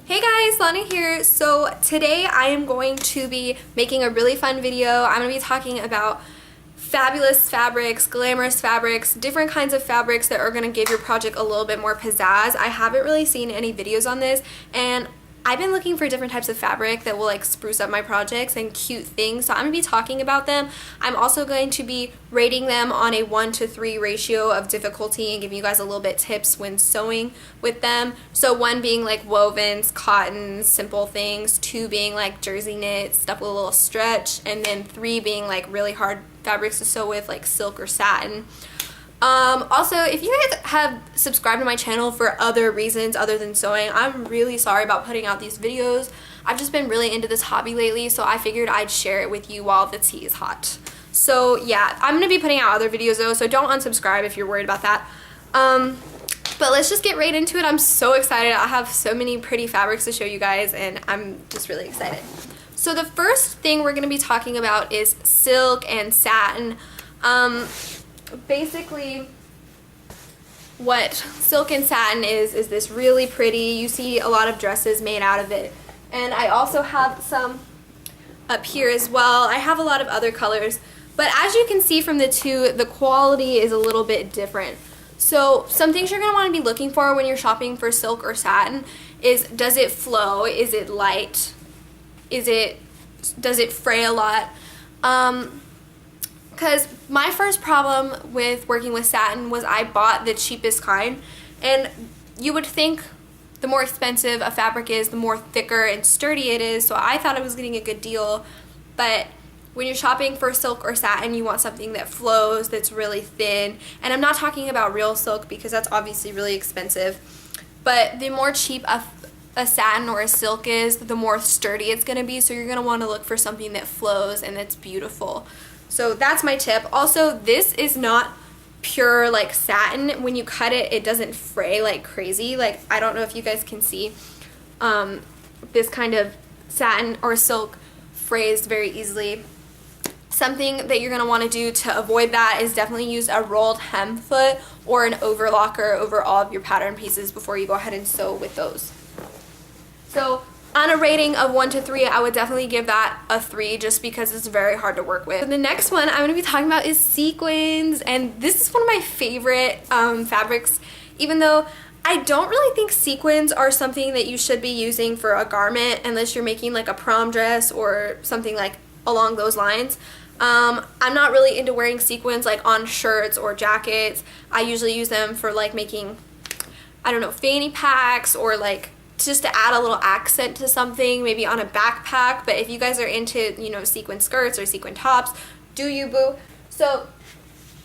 Hey guys, Lana here. So today I am going to be making a really fun video. I'm going to be talking about fabulous fabrics, glamorous fabrics, different kinds of fabrics that are going to give your project a little bit more pizzazz. I haven't really seen any videos on this, and I've been looking for different types of fabric that will like spruce up my projects and cute things, so I'm going to be talking about them. I'm also going to be rating them on a 1-to-3 ratio of difficulty and giving you guys a little bit tips when sewing with them. So 1 being like wovens, cottons, simple things, 2 being like jersey knit, stuff with a little stretch, and then 3 being like really hard fabrics to sew with like silk or satin. Also, if you guys have subscribed to my channel for other reasons other than sewing, I'm really sorry about putting out these videos. I've just been really into this hobby lately, so I figured I'd share it with you while the tea is hot. So yeah, I'm going to be putting out other videos though, so don't unsubscribe if you're worried about that. But let's just get right into it. I'm so excited. I have so many pretty fabrics to show you guys, and I'm just really excited. So the first thing we're going to be talking about is silk and satin. Basically what silk and satin is this really pretty, you see a lot of dresses made out of it, and I also have some up here as well. I have a lot of other colors, but as you can see from the two, the quality is a little bit different. So some things you're going to want to be looking for when you're shopping for silk or satin is, does it flow, is it light, does it fray a lot? Because my first problem with working with satin was I bought the cheapest kind, and you would think the more expensive a fabric is, the more thicker and sturdy it is, so I thought I was getting a good deal. But when you're shopping for silk or satin, you want something that flows, that's really thin, and I'm not talking about real silk because that's obviously really expensive, but the more cheap a satin or a silk is, the more sturdy it's going to be, so you're going to want to look for something that flows and that's beautiful. So that's my tip. Also, this is not pure like satin. When you cut it, it doesn't fray like crazy. Like, I don't know if you guys can see, this kind of satin or silk frays very easily. Something that you're going to want to do to avoid that is definitely use a rolled hem foot or an overlocker over all of your pattern pieces before you go ahead and sew with those. So on a rating of 1 to 3, I would definitely give that a 3 just because it's very hard to work with. So the next one I'm going to be talking about is sequins, and this is one of my favorite fabrics, even though I don't really think sequins are something that you should be using for a garment unless you're making like a prom dress or something like along those lines. I'm not really into wearing sequins like on shirts or jackets. I usually use them for like making, I don't know, fanny packs or like just to add a little accent to something, maybe on a backpack. But if you guys are into, you know, sequin skirts or sequin tops, do you, boo? So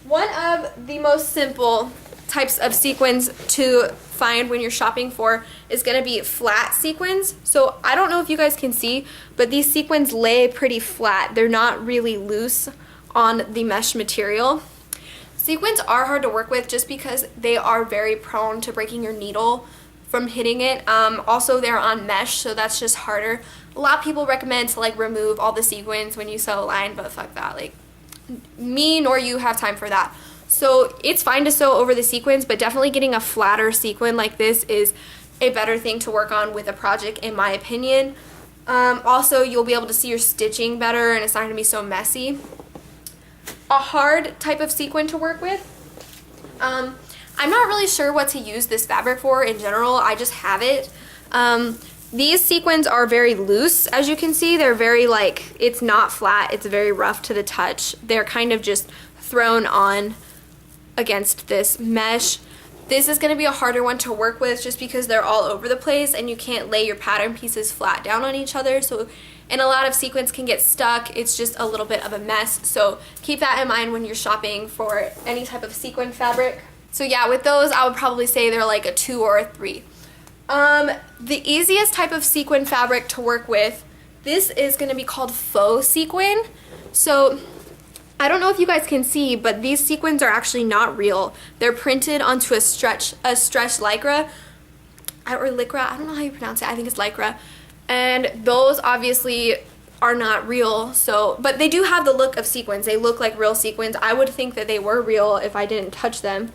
one of the most simple types of sequins to find when you're shopping for is going to be flat sequins. So I don't know if you guys can see, but these sequins lay pretty flat. They're not really loose on the mesh material. Sequins are hard to work with just because they are very prone to breaking your needle from hitting it. Also, they're on mesh, so that's just harder. A lot of people recommend to like remove all the sequins when you sew a line, but fuck that. Like, me nor you have time for that. So it's fine to sew over the sequins, but definitely getting a flatter sequin like this is a better thing to work on with a project, in my opinion. Also, you'll be able to see your stitching better, and it's not going to be so messy. A hard type of sequin to work with, I'm not really sure what to use this fabric for in general. I just have it. These sequins are very loose, as you can see. They're very like, it's not flat, it's very rough to the touch. They're kind of just thrown on against this mesh. This is going to be a harder one to work with just because they're all over the place and you can't lay your pattern pieces flat down on each other. So, and a lot of sequins can get stuck. It's just a little bit of a mess. So keep that in mind when you're shopping for any type of sequin fabric. So yeah, with those, I would probably say they're like a 2 or a 3. The easiest type of sequin fabric to work with, this is going to be called faux sequin. So I don't know if you guys can see, but these sequins are actually not real. They're printed onto a stretch lycra, or lycra, I don't know how you pronounce it, I think it's lycra. And those obviously are not real, so, but they do have the look of sequins. They look like real sequins. I would think that they were real if I didn't touch them.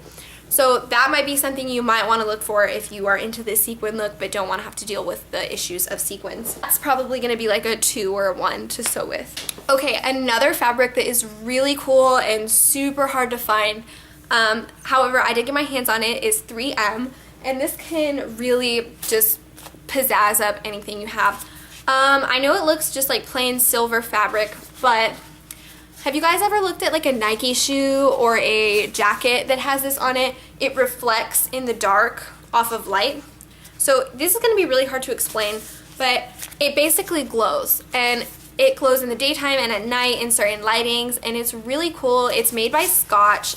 So that might be something you might want to look for if you are into this sequin look but don't want to have to deal with the issues of sequins. That's probably going to be like a 2 or a 1 to sew with. Okay, another fabric that is really cool and super hard to find, however I did get my hands on it, is 3M, and this can really just pizzazz up anything you have. I know it looks just like plain silver fabric, but have you guys ever looked at like a Nike shoe or a jacket that has this on it? It reflects in the dark off of light. So this is going to be really hard to explain, but it basically glows, and it glows in the daytime and at night in certain lightings, and it's really cool. It's made by Scotch.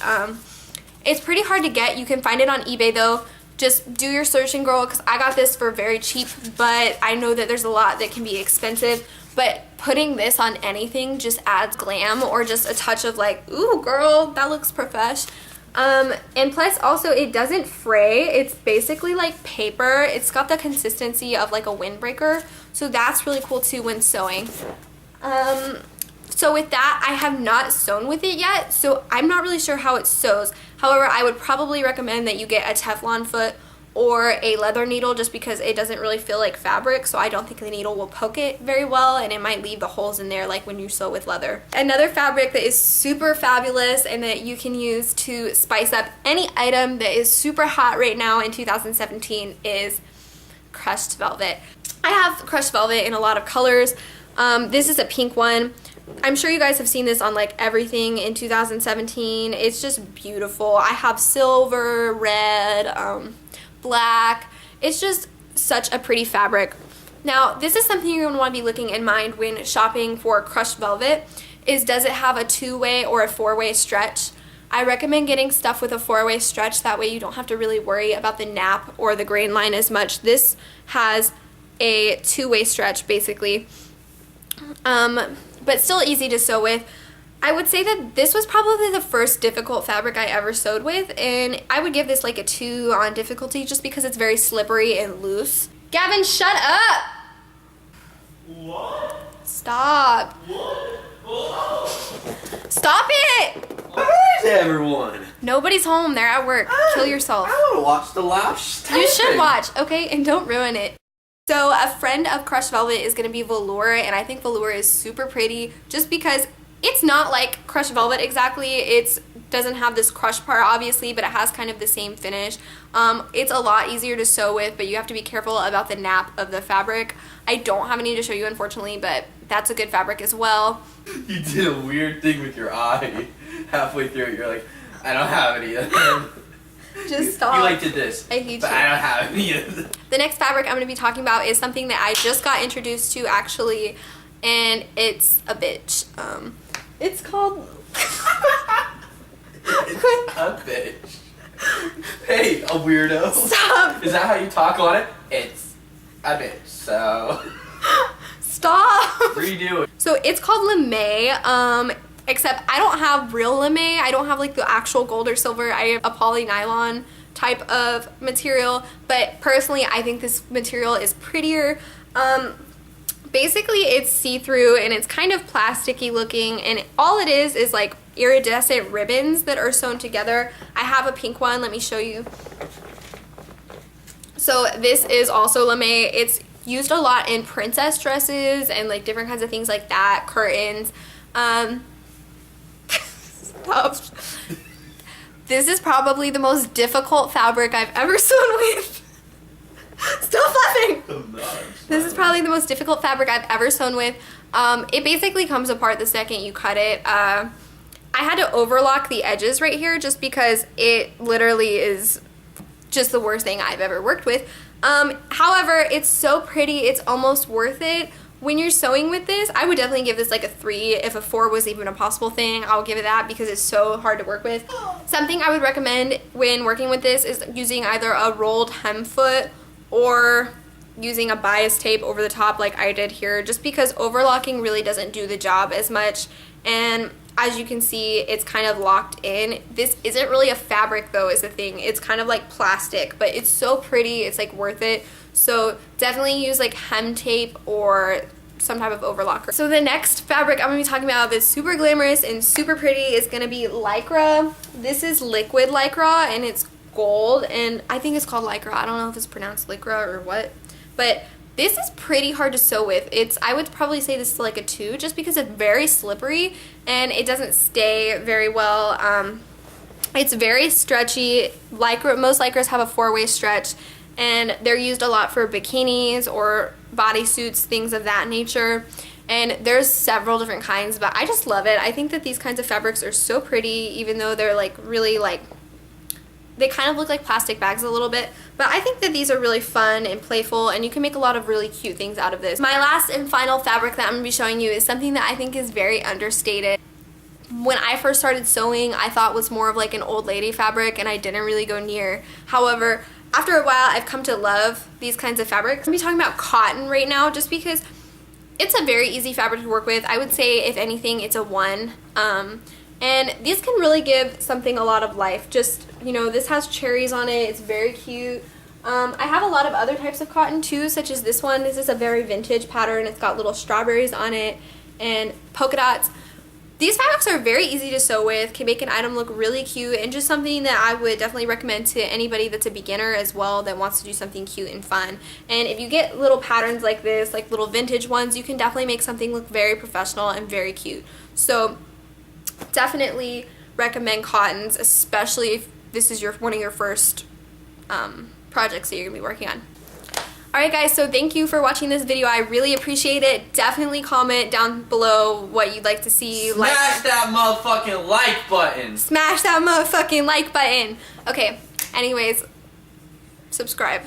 It's pretty hard to get. You can find it on eBay though. Just do your searching, girl, because I got this for very cheap, but I know that there's a lot that can be expensive. But putting this on anything just adds glam, or just a touch of like, ooh girl, that looks profesh. And plus also it doesn't fray. It's basically like paper. It's got the consistency of like a windbreaker, so that's really cool too when sewing. So with that, I have not sewn with it yet, so I'm not really sure how it sews. However, I would probably recommend that you get a Teflon foot or a leather needle, just because it doesn't really feel like fabric, so I don't think the needle will poke it very well, and it might leave the holes in there like when you sew with leather. Another fabric that is super fabulous and that you can use to spice up any item that is super hot right now in 2017 is crushed velvet. I have crushed velvet in a lot of colors. This is a pink one. I'm sure you guys have seen this on like everything in 2017. It's just beautiful. I have silver, red, black. It's just such a pretty fabric. Now, this is something you're going to want to be looking in mind when shopping for crushed velvet, is does it have a 2-way or a 4-way stretch? I recommend getting stuff with a 4-way stretch, that way you don't have to really worry about the nap or the grain line as much. This has a 2-way stretch basically, but still easy to sew with. I would say that this was probably the first difficult fabric I ever sewed with, and I would give this like a 2 on difficulty just because it's very slippery and loose. Gavin, shut up! What? Stop. What? Stop it! Where's everyone? Nobody's home. They're at work. Kill yourself. I want to watch the live stream. You should watch, okay? And don't ruin it. So a friend of crushed velvet is going to be velour, and I think velour is super pretty just because it's not like crushed velvet exactly. It doesn't have this crushed part obviously, but it has kind of the same finish. It's a lot easier to sew with, but you have to be careful about the nap of the fabric. I don't have any to show you unfortunately, but that's a good fabric as well. You did a weird thing with your eye halfway through it. You're like, I don't have any of them. Just stop. You like did this, I hate but you. I don't have any of them. The next fabric I'm going to be talking about is something that I just got introduced to actually, and it's a bitch. It's called... It's a bitch. Hey, a weirdo. Stop. Is that how you talk on it? It's a bitch, so... Stop. Redo it. So it's called lame, except I don't have real lame. I don't have like the actual gold or silver. I have a poly nylon type of material, but personally I think this material is prettier. Basically it's see-through and it's kind of plasticky looking, and all it is like iridescent ribbons that are sewn together. I have a pink one, let me show you. So this is also lame. It's used a lot in princess dresses and like different kinds of things like that, curtains. Stop. This is probably the most difficult fabric I've ever sewn with. Stop laughing. This is probably the most difficult fabric I've ever sewn with. It basically comes apart the second you cut it. I had to overlock the edges right here just because it literally is just the worst thing I've ever worked with. However, it's so pretty, it's almost worth it. When you're sewing with this, I would definitely give this like a 3. If a 4 was even a possible thing, I'll give it that because it's so hard to work with. Something I would recommend when working with this is using either a rolled hem foot or using a bias tape over the top like I did here, just because overlocking really doesn't do the job as much. And as you can see, it's kind of locked in. This isn't really a fabric though, is the thing. It's kind of like plastic, but it's so pretty, it's like worth it. So definitely use like hem tape or some type of overlocker. So the next fabric I'm going to be talking about that's super glamorous and super pretty is going to be Lycra. This is liquid Lycra and it's gold, and I think it's called lycra. I don't know if it's pronounced lycra or what, but this is pretty hard to sew with. I would probably say this is like a 2, just because it's very slippery and it doesn't stay very well. It's very stretchy. Most lycras have a 4-way stretch, and they're used a lot for bikinis or bodysuits, things of that nature. And there's several different kinds, but I just love it. I think that these kinds of fabrics are so pretty, even though they're like really like, they kind of look like plastic bags a little bit, but I think that these are really fun and playful, and you can make a lot of really cute things out of this. My last and final fabric that I'm going to be showing you is something that I think is very understated. When I first started sewing, I thought it was more of like an old lady fabric, and I didn't really go near. However, after a while, I've come to love these kinds of fabrics. I'm going to be talking about cotton right now, just because it's a very easy fabric to work with. I would say, if anything, it's a 1. And these can really give something a lot of life. Just, you know, this has cherries on it. It's very cute. I have a lot of other types of cotton too, such as this one. This is a very vintage pattern. It's got little strawberries on it and polka dots. These fabrics are very easy to sew with, can make an item look really cute, and just something that I would definitely recommend to anybody that's a beginner as well that wants to do something cute and fun. And if you get little patterns like this, like little vintage ones, you can definitely make something look very professional and very cute. So definitely recommend cottons, especially if this is one of your first projects that you're going to be working on. Alright guys, so thank you for watching this video. I really appreciate it. Definitely comment down below what you'd like to see. Smash that motherfucking like button. Smash that motherfucking like button. Okay, anyways, subscribe.